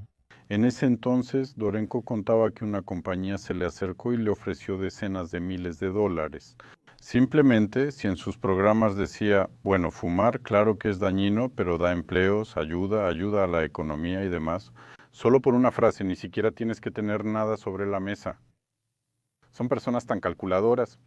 En ese entonces, Dorenko contaba que una compañía se le acercó y le ofreció decenas de miles de dólares. Simplemente, si en sus programas decía, bueno, fumar claro que es dañino, pero da empleos, ayuda a la economía y demás, solo por una frase, ni siquiera tienes que tener nada sobre la mesa. Son personas tan calculadoras.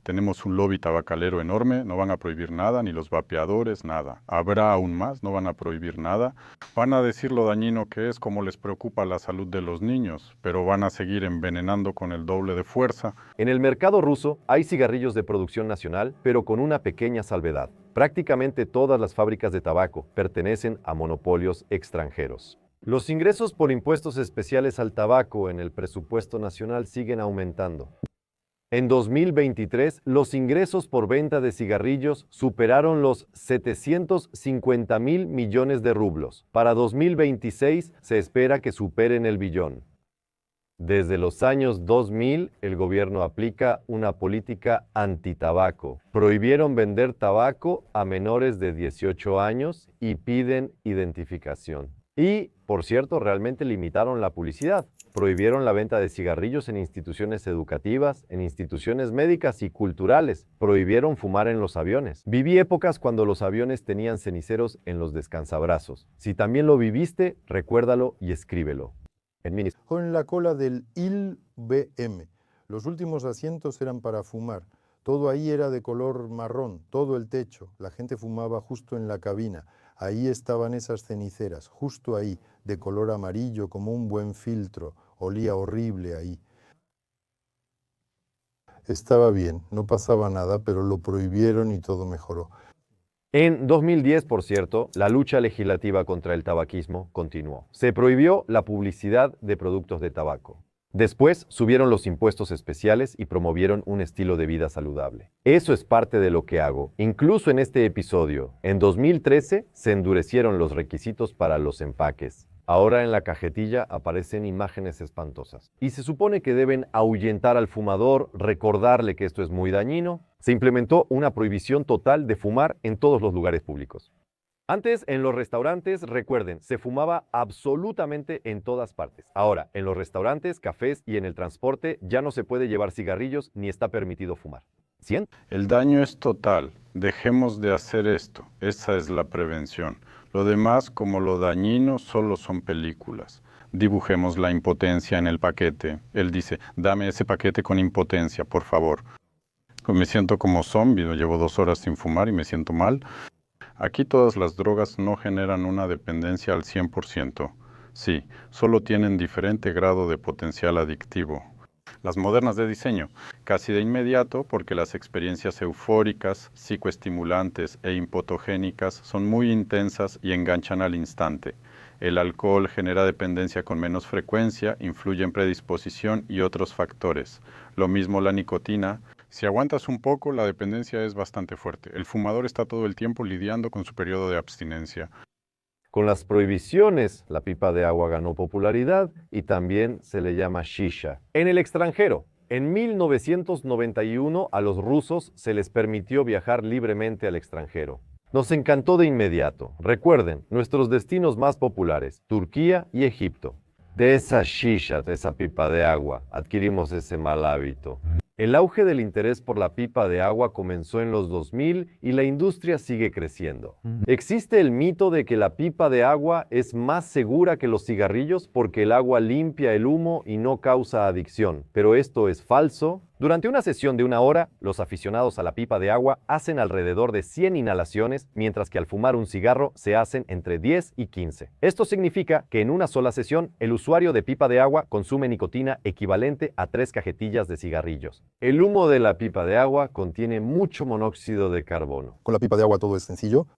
Tenemos un lobby tabacalero enorme, no van a prohibir nada, ni los vapeadores, nada. Habrá aún más, no van a prohibir nada. Van a decir lo dañino que es, como les preocupa la salud de los niños, pero van a seguir envenenando con el doble de fuerza. En el mercado ruso hay cigarrillos de producción nacional, pero con una pequeña salvedad. Prácticamente todas las fábricas de tabaco pertenecen a monopolios extranjeros. Los ingresos por impuestos especiales al tabaco en el presupuesto nacional siguen aumentando. En 2023, los ingresos por venta de cigarrillos superaron los 750.000 millones de rublos. Para 2026 se espera que superen el billón. Desde los años 2000, el gobierno aplica una política antitabaco. Prohibieron vender tabaco a menores de 18 años y piden identificación. Y, por cierto, realmente limitaron la publicidad. Prohibieron la venta de cigarrillos en instituciones educativas, en instituciones médicas y culturales. Prohibieron fumar en los aviones. Viví épocas cuando los aviones tenían ceniceros en los descansabrazos. Si también lo viviste, recuérdalo y escríbelo. Con la cola del IL-BM. Los últimos asientos eran para fumar. Todo ahí era de color marrón, todo el techo. La gente fumaba justo en la cabina. Ahí estaban esas ceniceras, justo ahí, de color amarillo como un buen filtro. Olía horrible ahí. Estaba bien, no pasaba nada, pero lo prohibieron y todo mejoró. En 2010, por cierto, la lucha legislativa contra el tabaquismo continuó. Se prohibió la publicidad de productos de tabaco. Después subieron los impuestos especiales y promovieron un estilo de vida saludable. Eso es parte de lo que hago. Incluso en este episodio, en 2013 se endurecieron los requisitos para los empaques. Ahora en la cajetilla aparecen imágenes espantosas. Y se supone que deben ahuyentar al fumador, recordarle que esto es muy dañino. Se implementó una prohibición total de fumar en todos los lugares públicos. Antes, en los restaurantes, recuerden, se fumaba absolutamente en todas partes. Ahora, en los restaurantes, cafés y en el transporte ya no se puede llevar cigarrillos ni está permitido fumar. ¿100? El daño es total. Dejemos de hacer esto. Esa es la prevención. Lo demás, como lo dañino, solo son películas. Dibujemos la impotencia en el paquete. Él dice, dame ese paquete con impotencia, por favor. Me siento como zombie, llevo 2 horas sin fumar y me siento mal. Aquí todas las drogas no generan una dependencia al 100%. Sí, solo tienen diferente grado de potencial adictivo. Las modernas de diseño, casi de inmediato porque las experiencias eufóricas, psicoestimulantes e hipotogénicas son muy intensas y enganchan al instante. El alcohol genera dependencia con menos frecuencia, influye en predisposición y otros factores. Lo mismo la nicotina. Si aguantas un poco, la dependencia es bastante fuerte. El fumador está todo el tiempo lidiando con su periodo de abstinencia. Con las prohibiciones, la pipa de agua ganó popularidad y también se le llama shisha. En el extranjero, en 1991 a los rusos se les permitió viajar libremente al extranjero. Nos encantó de inmediato. Recuerden, nuestros destinos más populares, Turquía y Egipto. De esa shisha, de esa pipa de agua, adquirimos ese mal hábito. El auge del interés por la pipa de agua comenzó en los 2000 y la industria sigue creciendo. Existe el mito de que la pipa de agua es más segura que los cigarrillos porque el agua limpia el humo y no causa adicción, pero esto es falso. Durante una sesión de 1 hora, los aficionados a la pipa de agua hacen alrededor de 100 inhalaciones, mientras que al fumar un cigarro se hacen entre 10 y 15. Esto significa que en una sola sesión, el usuario de pipa de agua consume nicotina equivalente a 3 cajetillas de cigarrillos. El humo de la pipa de agua contiene mucho monóxido de carbono. Con la pipa de agua todo es sencillo.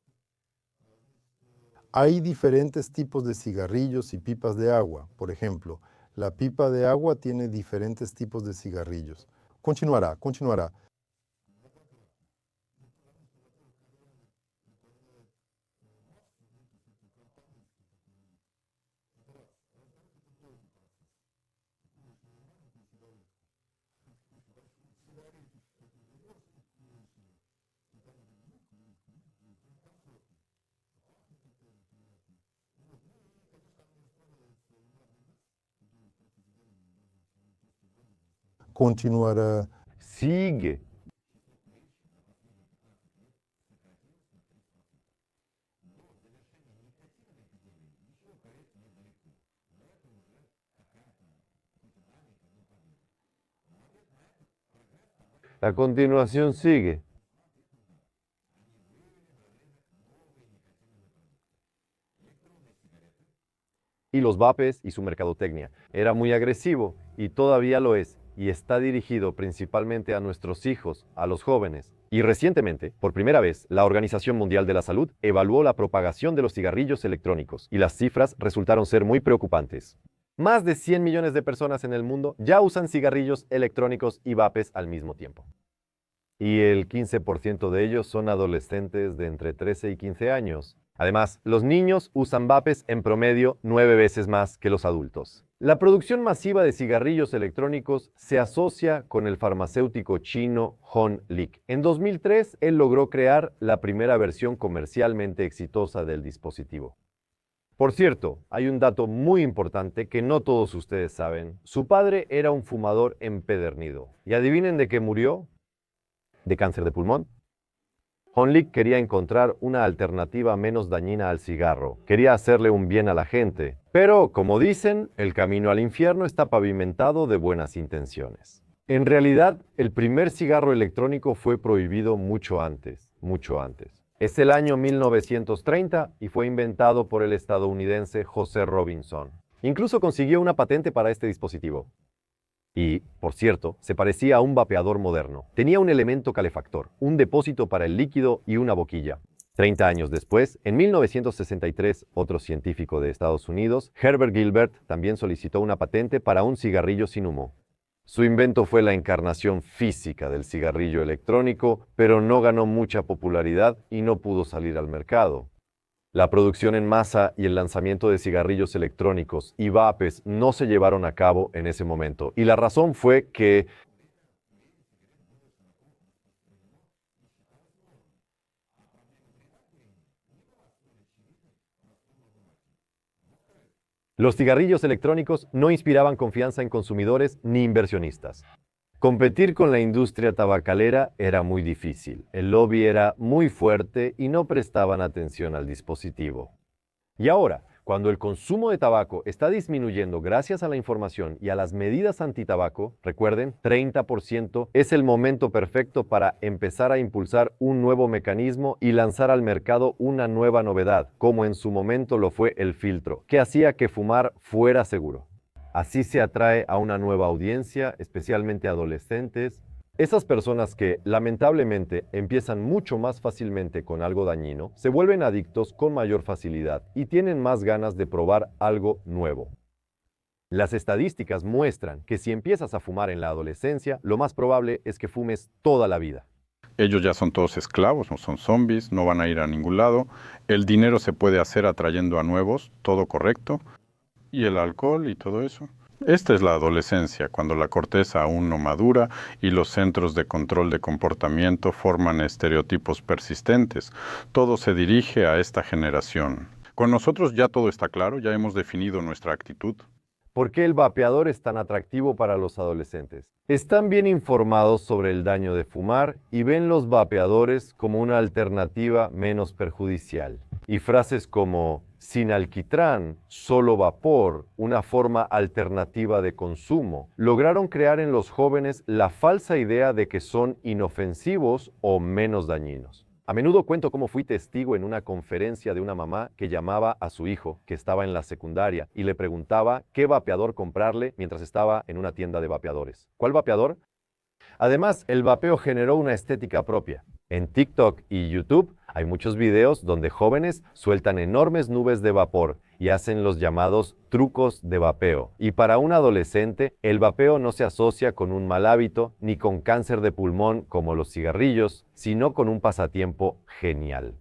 Hay diferentes tipos de cigarrillos y pipas de agua. Por ejemplo, la pipa de agua tiene diferentes tipos de cigarrillos. Continuará. Continuará. Sigue. La continuación sigue. Y los vapes y su mercadotecnia. Era muy agresivo y todavía lo es, y está dirigido principalmente a nuestros hijos, a los jóvenes. Y recientemente, por primera vez, la Organización Mundial de la Salud evaluó la propagación de los cigarrillos electrónicos y las cifras resultaron ser muy preocupantes. Más de 100 millones de personas en el mundo ya usan cigarrillos electrónicos y vapes al mismo tiempo. Y el 15% de ellos son adolescentes de entre 13 y 15 años. Además, los niños usan vapes en promedio 9 veces más que los adultos. La producción masiva de cigarrillos electrónicos se asocia con el farmacéutico chino Hon Lik. En 2003, él logró crear la primera versión comercialmente exitosa del dispositivo. Por cierto, hay un dato muy importante que no todos ustedes saben. Su padre era un fumador empedernido. ¿Y adivinen de qué murió? De cáncer de pulmón. Hon Lik quería encontrar una alternativa menos dañina al cigarro. Quería hacerle un bien a la gente. Pero, como dicen, el camino al infierno está pavimentado de buenas intenciones. En realidad, el primer cigarro electrónico fue prohibido mucho antes. Es el año 1930 y fue inventado por el estadounidense José Robinson. Incluso consiguió una patente para este dispositivo. Y, por cierto, se parecía a un vapeador moderno. Tenía un elemento calefactor, un depósito para el líquido y una boquilla. 30 años después, en 1963, otro científico de Estados Unidos, Herbert Gilbert, también solicitó una patente para un cigarrillo sin humo. Su invento fue la encarnación física del cigarrillo electrónico, pero no ganó mucha popularidad y no pudo salir al mercado. La producción en masa y el lanzamiento de cigarrillos electrónicos y vapes no se llevaron a cabo en ese momento. Y la razón fue que los cigarrillos electrónicos no inspiraban confianza en consumidores ni inversionistas. Competir con la industria tabacalera era muy difícil. El lobby era muy fuerte y no prestaban atención al dispositivo. Y ahora, Cuando el consumo de tabaco está disminuyendo gracias a la información y a las medidas antitabaco, recuerden, 30%, es el momento perfecto para empezar a impulsar un nuevo mecanismo y lanzar al mercado una nueva novedad, como en su momento lo fue el filtro, que hacía que fumar fuera seguro. Así se atrae a una nueva audiencia, especialmente adolescentes. Esas personas que, lamentablemente, empiezan mucho más fácilmente con algo dañino, se vuelven adictos con mayor facilidad y tienen más ganas de probar algo nuevo. Las estadísticas muestran que si empiezas a fumar en la adolescencia, lo más probable es que fumes toda la vida. Ellos ya son todos esclavos, no son zombies, no van a ir a ningún lado. El dinero se puede hacer atrayendo a nuevos, todo correcto. Y el alcohol y todo eso. Esta es la adolescencia, cuando la corteza aún no madura y los centros de control de comportamiento forman estereotipos persistentes. Todo se dirige a esta generación. Con nosotros ya todo está claro, ya hemos definido nuestra actitud. ¿Por qué el vapeador es tan atractivo para los adolescentes? Están bien informados sobre el daño de fumar y ven los vapeadores como una alternativa menos perjudicial. Y frases como sin alquitrán, solo vapor, una forma alternativa de consumo, lograron crear en los jóvenes la falsa idea de que son inofensivos o menos dañinos. A menudo cuento cómo fui testigo en una conferencia de una mamá que llamaba a su hijo, que estaba en la secundaria, y le preguntaba qué vapeador comprarle mientras estaba en una tienda de vapeadores. ¿Cuál vapeador? Además, el vapeo generó una estética propia. En TikTok y YouTube hay muchos videos donde jóvenes sueltan enormes nubes de vapor y hacen los llamados trucos de vapeo. Y para un adolescente, el vapeo no se asocia con un mal hábito ni con cáncer de pulmón como los cigarrillos, sino con un pasatiempo genial.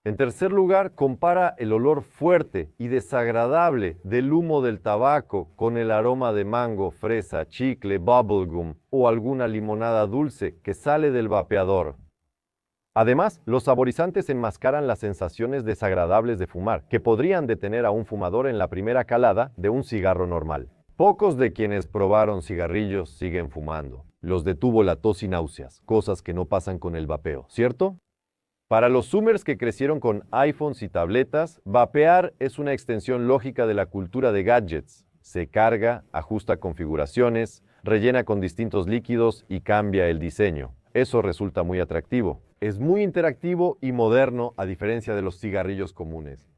En tercer lugar, compara el olor fuerte y desagradable del humo del tabaco con el aroma de mango, fresa, chicle, bubblegum o alguna limonada dulce que sale del vapeador. Además, los saborizantes enmascaran las sensaciones desagradables de fumar, que podrían detener a un fumador en la primera calada de un cigarro normal. Pocos de quienes probaron cigarrillos siguen fumando. Los detuvo la tos y náuseas, cosas que no pasan con el vapeo, ¿cierto? Para los zoomers que crecieron con iPhones y tabletas, vapear es una extensión lógica de la cultura de gadgets. Se carga, ajusta configuraciones, rellena con distintos líquidos y cambia el diseño. Eso resulta muy atractivo. Es muy interactivo y moderno a diferencia de los cigarrillos comunes.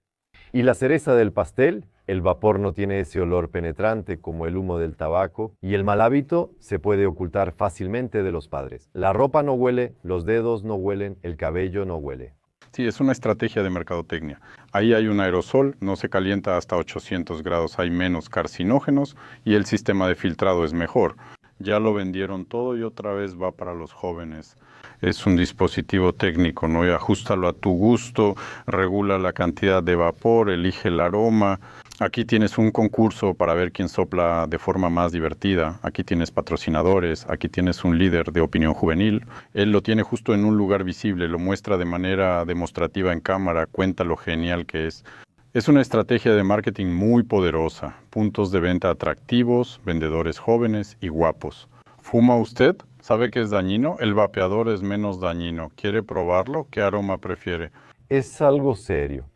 Y la cereza del pastel, el vapor no tiene ese olor penetrante como el humo del tabaco y el mal hábito se puede ocultar fácilmente de los padres. La ropa no huele, los dedos no huelen, el cabello no huele. Sí, es una estrategia de mercadotecnia. Ahí hay un aerosol, no se calienta hasta 800 grados, hay menos carcinógenos y el sistema de filtrado es mejor. Ya lo vendieron todo y otra vez va para los jóvenes. Es un dispositivo técnico, ¿no? Y ajústalo a tu gusto, regula la cantidad de vapor, elige el aroma. Aquí tienes un concurso para ver quién sopla de forma más divertida. Aquí tienes patrocinadores, aquí tienes un líder de opinión juvenil. Él lo tiene justo en un lugar visible, lo muestra de manera demostrativa en cámara, cuenta lo genial que es. Es una estrategia de marketing muy poderosa. Puntos de venta atractivos, vendedores jóvenes y guapos. ¿Fuma usted? ¿Sabe que es dañino? El vapeador es menos dañino. ¿Quiere probarlo? ¿Qué aroma prefiere? Es algo serio.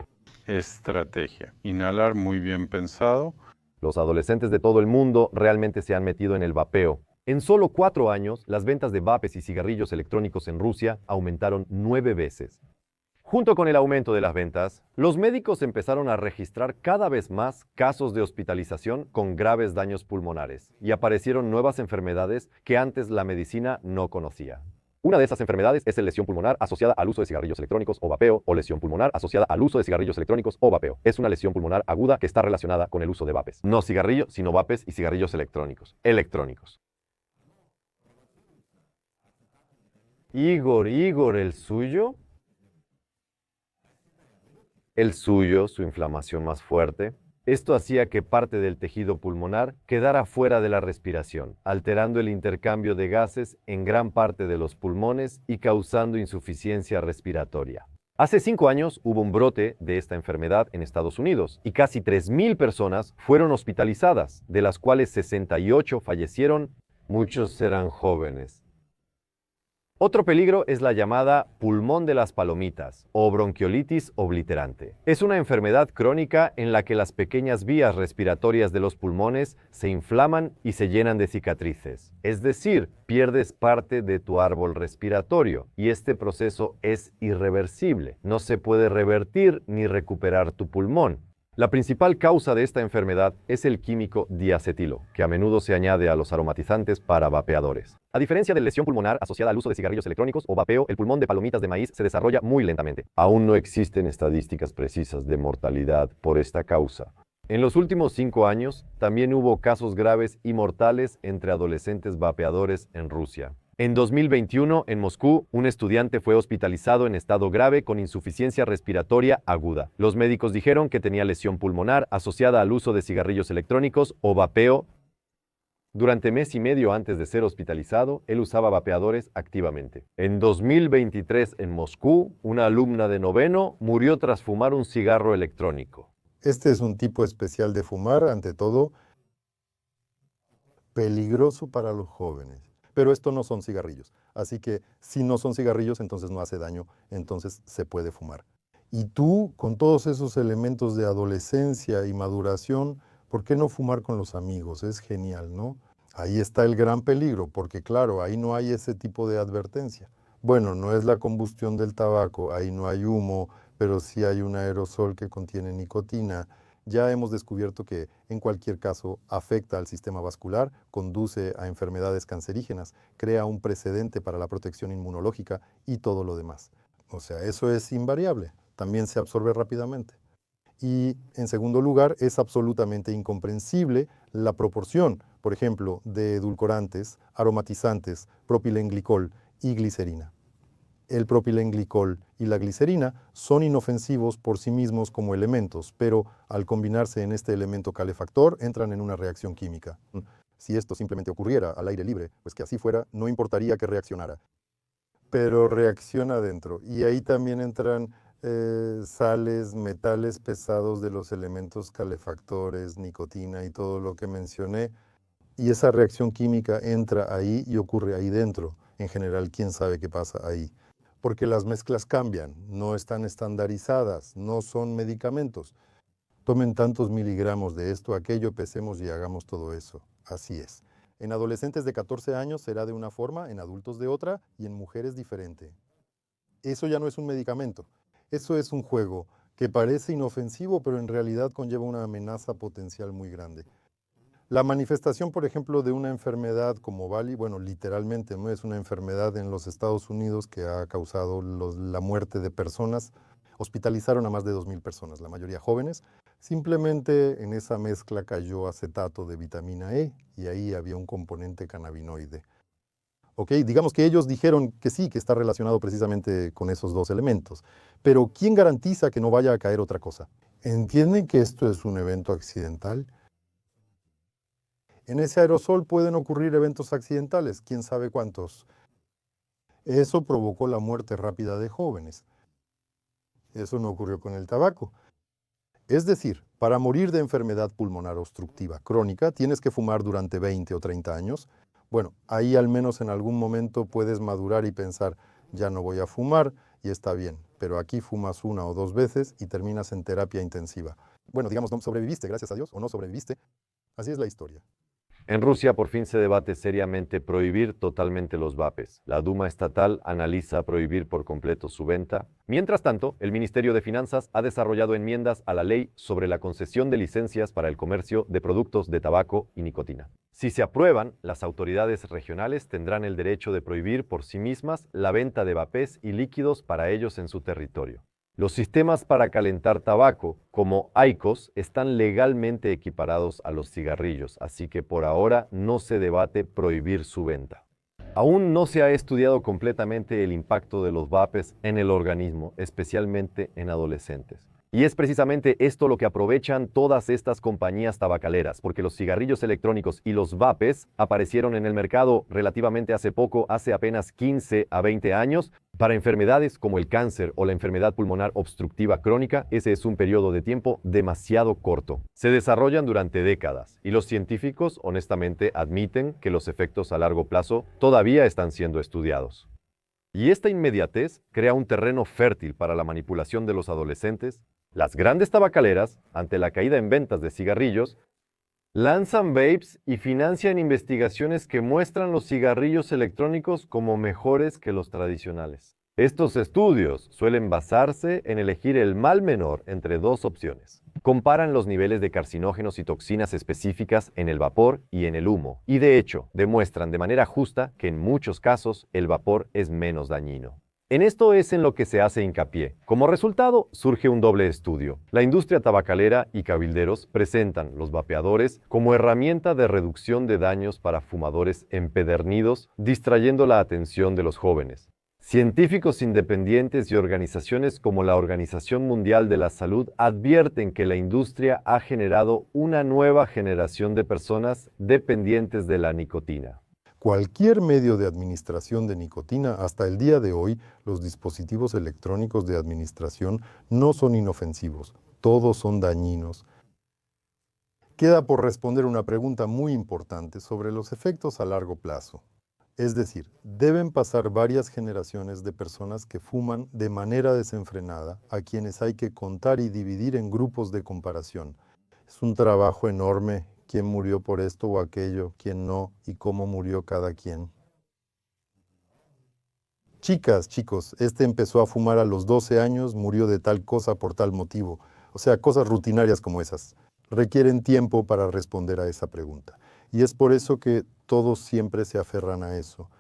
Estrategia. Inhalar muy bien pensado. Los adolescentes de todo el mundo realmente se han metido en el vapeo. En solo 4 años, las ventas de vapes y cigarrillos electrónicos en Rusia aumentaron 9 veces. Junto con el aumento de las ventas, los médicos empezaron a registrar cada vez más casos de hospitalización con graves daños pulmonares y aparecieron nuevas enfermedades que antes la medicina no conocía. Una de esas enfermedades es la lesión pulmonar asociada al uso de cigarrillos electrónicos o vapeo o lesión pulmonar asociada al uso de cigarrillos electrónicos o vapeo. Es una lesión pulmonar aguda que está relacionada con el uso de vapes. No cigarrillo, sino vapes y cigarrillos electrónicos. Igor, ¿el suyo? El suyo, su inflamación más fuerte. Esto hacía que parte del tejido pulmonar quedara fuera de la respiración, alterando el intercambio de gases en gran parte de los pulmones y causando insuficiencia respiratoria. Hace 5 años hubo un brote de esta enfermedad en Estados Unidos y casi 3.000 personas fueron hospitalizadas, de las cuales 68 fallecieron, muchos eran jóvenes. Otro peligro es la llamada pulmón de las palomitas o bronquiolitis obliterante. Es una enfermedad crónica en la que las pequeñas vías respiratorias de los pulmones se inflaman y se llenan de cicatrices. Es decir, pierdes parte de tu árbol respiratorio y este proceso es irreversible. No se puede revertir ni recuperar tu pulmón. La principal causa de esta enfermedad es el químico diacetilo, que a menudo se añade a los aromatizantes para vapeadores. A diferencia de la lesión pulmonar asociada al uso de cigarrillos electrónicos o vapeo, el pulmón de palomitas de maíz se desarrolla muy lentamente. Aún no existen estadísticas precisas de mortalidad por esta causa. En los últimos 5 años, también hubo casos graves y mortales entre adolescentes vapeadores en Rusia. En 2021, en Moscú, un estudiante fue hospitalizado en estado grave con insuficiencia respiratoria aguda. Los médicos dijeron que tenía lesión pulmonar asociada al uso de cigarrillos electrónicos o vapeo. Durante mes y medio antes de ser hospitalizado, él usaba vapeadores activamente. En 2023, en Moscú, una alumna de noveno murió tras fumar un cigarro electrónico. Este es un tipo especial de fumar, ante todo, peligroso para los jóvenes. Pero esto no son cigarrillos. Así que si no son cigarrillos, entonces no hace daño, entonces se puede fumar. Y tú, con todos esos elementos de adolescencia y maduración, ¿por qué no fumar con los amigos? Es genial, ¿no? Ahí está el gran peligro, porque claro, ahí no hay ese tipo de advertencia. Bueno, no es la combustión del tabaco, ahí no hay humo, pero sí hay un aerosol que contiene nicotina. Ya hemos descubierto que, en cualquier caso, afecta al sistema vascular, conduce a enfermedades cancerígenas, crea un precedente para la protección inmunológica y todo lo demás. O sea, eso es invariable, también se absorbe rápidamente. Y, en segundo lugar, es absolutamente incomprensible la proporción, por ejemplo, de edulcorantes, aromatizantes, propilenglicol y glicerina. El propilenglicol y la glicerina son inofensivos por sí mismos como elementos, pero al combinarse en este elemento calefactor entran en una reacción química. Si esto simplemente ocurriera al aire libre, pues que así fuera, no importaría que reaccionara. Pero reacciona adentro. Y ahí también entran sales, metales pesados de los elementos calefactores, nicotina y todo lo que mencioné. Y esa reacción química entra ahí y ocurre ahí dentro. En general, ¿quién sabe qué pasa ahí? Porque las mezclas cambian, no están estandarizadas, no son medicamentos. Tomen tantos miligramos de esto, aquello, pesemos y hagamos todo eso. Así es. En adolescentes de 14 años será de una forma, en adultos de otra y en mujeres diferente. Eso ya no es un medicamento, eso es un juego que parece inofensivo, pero en realidad conlleva una amenaza potencial muy grande. La manifestación, por ejemplo, de una enfermedad como Bali, bueno, literalmente no es una enfermedad en los Estados Unidos que ha causado la muerte de personas. Hospitalizaron a más de 2.000 personas, la mayoría jóvenes. Simplemente en esa mezcla cayó acetato de vitamina E y ahí había un componente cannabinoide. ¿Ok? Digamos que ellos dijeron que sí, que está relacionado precisamente con esos dos elementos. Pero ¿quién garantiza que no vaya a caer otra cosa? ¿Entienden que esto es un evento accidental? En ese aerosol pueden ocurrir eventos accidentales, quién sabe cuántos. Eso provocó la muerte rápida de jóvenes. Eso no ocurrió con el tabaco. Es decir, para morir de enfermedad pulmonar obstructiva crónica, tienes que fumar durante 20 o 30 años. Bueno, ahí al menos en algún momento puedes madurar y pensar, ya no voy a fumar y está bien. Pero aquí fumas 1 o 2 veces y terminas en terapia intensiva. Bueno, digamos, no sobreviviste, gracias a Dios, o no sobreviviste. Así es la historia. En Rusia por fin se debate seriamente prohibir totalmente los vapes. La Duma estatal analiza prohibir por completo su venta. Mientras tanto, el Ministerio de Finanzas ha desarrollado enmiendas a la ley sobre la concesión de licencias para el comercio de productos de tabaco y nicotina. Si se aprueban, las autoridades regionales tendrán el derecho de prohibir por sí mismas la venta de vapes y líquidos para ellos en su territorio. Los sistemas para calentar tabaco, como IQOS, están legalmente equiparados a los cigarrillos, así que por ahora no se debate prohibir su venta. Aún no se ha estudiado completamente el impacto de los vapes en el organismo, especialmente en adolescentes. Y es precisamente esto lo que aprovechan todas estas compañías tabacaleras, porque los cigarrillos electrónicos y los vapes aparecieron en el mercado relativamente hace poco, hace apenas 15 a 20 años. Para enfermedades como el cáncer o la enfermedad pulmonar obstructiva crónica, ese es un periodo de tiempo demasiado corto. Se desarrollan durante décadas y los científicos honestamente admiten que los efectos a largo plazo todavía están siendo estudiados. Y esta inmediatez crea un terreno fértil para la manipulación de los adolescentes. Las grandes tabacaleras, ante la caída en ventas de cigarrillos, lanzan vapes y financian investigaciones que muestran los cigarrillos electrónicos como mejores que los tradicionales. Estos estudios suelen basarse en elegir el mal menor entre dos opciones. Comparan los niveles de carcinógenos y toxinas específicas en el vapor y en el humo, y de hecho demuestran de manera justa que en muchos casos el vapor es menos dañino. En esto es en lo que se hace hincapié. Como resultado, surge un doble estudio. La industria tabacalera y cabilderos presentan los vapeadores como herramienta de reducción de daños para fumadores empedernidos, distrayendo la atención de los jóvenes. Científicos independientes y organizaciones como la Organización Mundial de la Salud advierten que la industria ha generado una nueva generación de personas dependientes de la nicotina. Cualquier medio de administración de nicotina, hasta el día de hoy, los dispositivos electrónicos de administración no son inofensivos, todos son dañinos. Queda por responder una pregunta muy importante sobre los efectos a largo plazo. Es decir, deben pasar varias generaciones de personas que fuman de manera desenfrenada, a quienes hay que contar y dividir en grupos de comparación. Es un trabajo enorme. ¿Quién murió por esto o aquello? ¿Quién no? ¿Y cómo murió cada quien? Chicas, chicos, este empezó a fumar a los 12 años, murió de tal cosa por tal motivo. O sea, cosas rutinarias como esas. Requieren tiempo para responder a esa pregunta. Y es por eso que todos siempre se aferran a eso.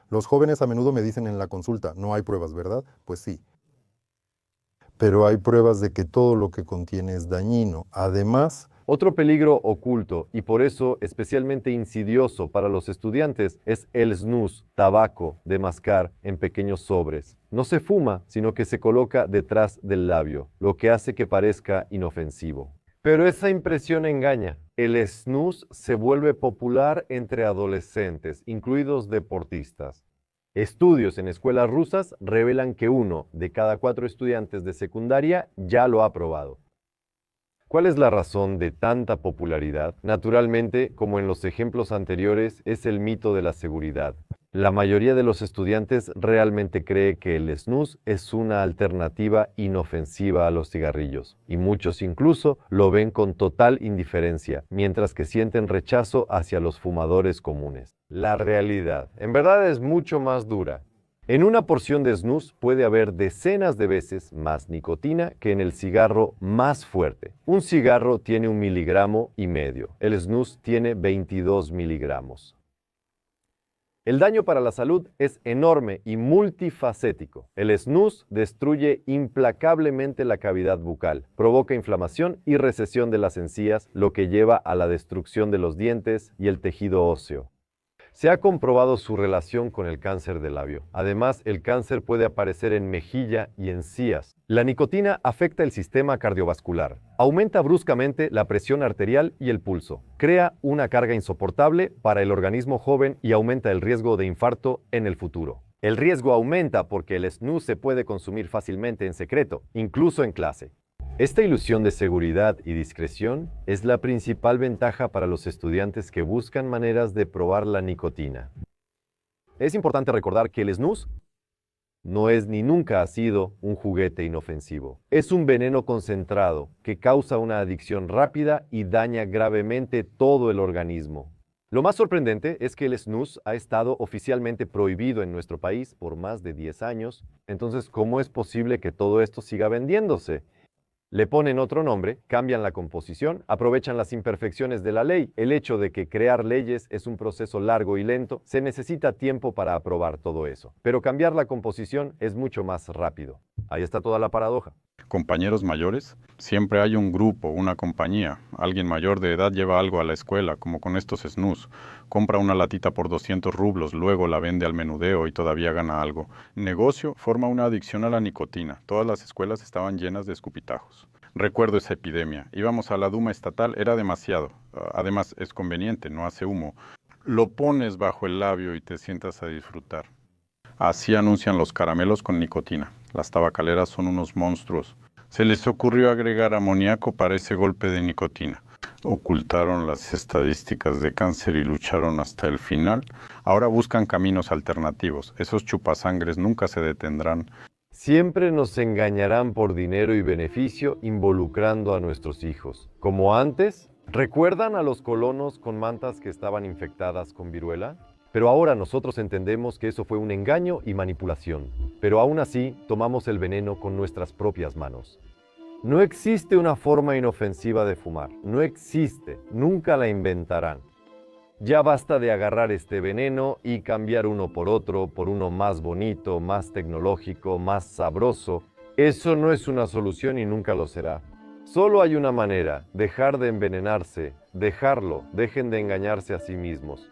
Los jóvenes a menudo me dicen en la consulta, no hay pruebas, ¿verdad? Pues sí. Pero hay pruebas de que todo lo que contiene es dañino. Además, otro peligro oculto y por eso especialmente insidioso para los estudiantes es el snus, tabaco de mascar en pequeños sobres. No se fuma, sino que se coloca detrás del labio, lo que hace que parezca inofensivo. Pero esa impresión engaña. El snus se vuelve popular entre adolescentes, incluidos deportistas. Estudios en escuelas rusas revelan que 1 de cada 4 estudiantes de secundaria ya lo ha probado. ¿Cuál es la razón de tanta popularidad? Naturalmente, como en los ejemplos anteriores, es el mito de la seguridad. La mayoría de los estudiantes realmente cree que el snus es una alternativa inofensiva a los cigarrillos, y muchos incluso lo ven con total indiferencia, mientras que sienten rechazo hacia los fumadores comunes. La realidad, en verdad, es mucho más dura. En una porción de snus puede haber decenas de veces más nicotina que en el cigarro más fuerte. Un cigarro tiene 1,5 miligramos, el snus tiene 22 miligramos. El daño para la salud es enorme y multifacético. El snus destruye implacablemente la cavidad bucal, provoca inflamación y recesión de las encías, lo que lleva a la destrucción de los dientes y el tejido óseo. Se ha comprobado su relación con el cáncer de labio. Además, el cáncer puede aparecer en mejilla y encías. La nicotina afecta el sistema cardiovascular. Aumenta bruscamente la presión arterial y el pulso. Crea una carga insoportable para el organismo joven y aumenta el riesgo de infarto en el futuro. El riesgo aumenta porque el snus se puede consumir fácilmente en secreto, incluso en clase. Esta ilusión de seguridad y discreción es la principal ventaja para los estudiantes que buscan maneras de probar la nicotina. Es importante recordar que el snus no es ni nunca ha sido un juguete inofensivo. Es un veneno concentrado que causa una adicción rápida y daña gravemente todo el organismo. Lo más sorprendente es que el snus ha estado oficialmente prohibido en nuestro país por más de 10 años. Entonces, ¿cómo es posible que todo esto siga vendiéndose? Le ponen otro nombre, cambian la composición, aprovechan las imperfecciones de la ley. El hecho de que crear leyes es un proceso largo y lento, se necesita tiempo para aprobar todo eso. Pero cambiar la composición es mucho más rápido. Ahí está toda la paradoja. Compañeros mayores, siempre hay un grupo, una compañía. Alguien mayor de edad lleva algo a la escuela, como con estos snus. Compra una latita por 200 rublos, luego la vende al menudeo y todavía gana algo. Negocio forma una adicción a la nicotina. Todas las escuelas estaban llenas de escupitajos. Recuerdo esa epidemia. Íbamos a la Duma estatal, era demasiado. Además, es conveniente, no hace humo. Lo pones bajo el labio y te sientas a disfrutar. Así anuncian los caramelos con nicotina. Las tabacaleras son unos monstruos. Se les ocurrió agregar amoníaco para ese golpe de nicotina. ocultaron las estadísticas de cáncer y lucharon hasta el final, ahora buscan caminos alternativos. Esos chupasangres nunca se detendrán. Siempre nos engañarán por dinero y beneficio involucrando a nuestros hijos. Como antes, ¿recuerdan a los colonos con mantas que estaban infectadas con viruela? Pero ahora nosotros entendemos que eso fue un engaño y manipulación. Pero aún así, tomamos el veneno con nuestras propias manos. No existe una forma inofensiva de fumar. No existe. Nunca la inventarán. Ya basta de agarrar este veneno y cambiar uno por otro, por uno más bonito, más tecnológico, más sabroso. Eso no es una solución y nunca lo será. Solo hay una manera: dejar de envenenarse, dejen de engañarse a sí mismos.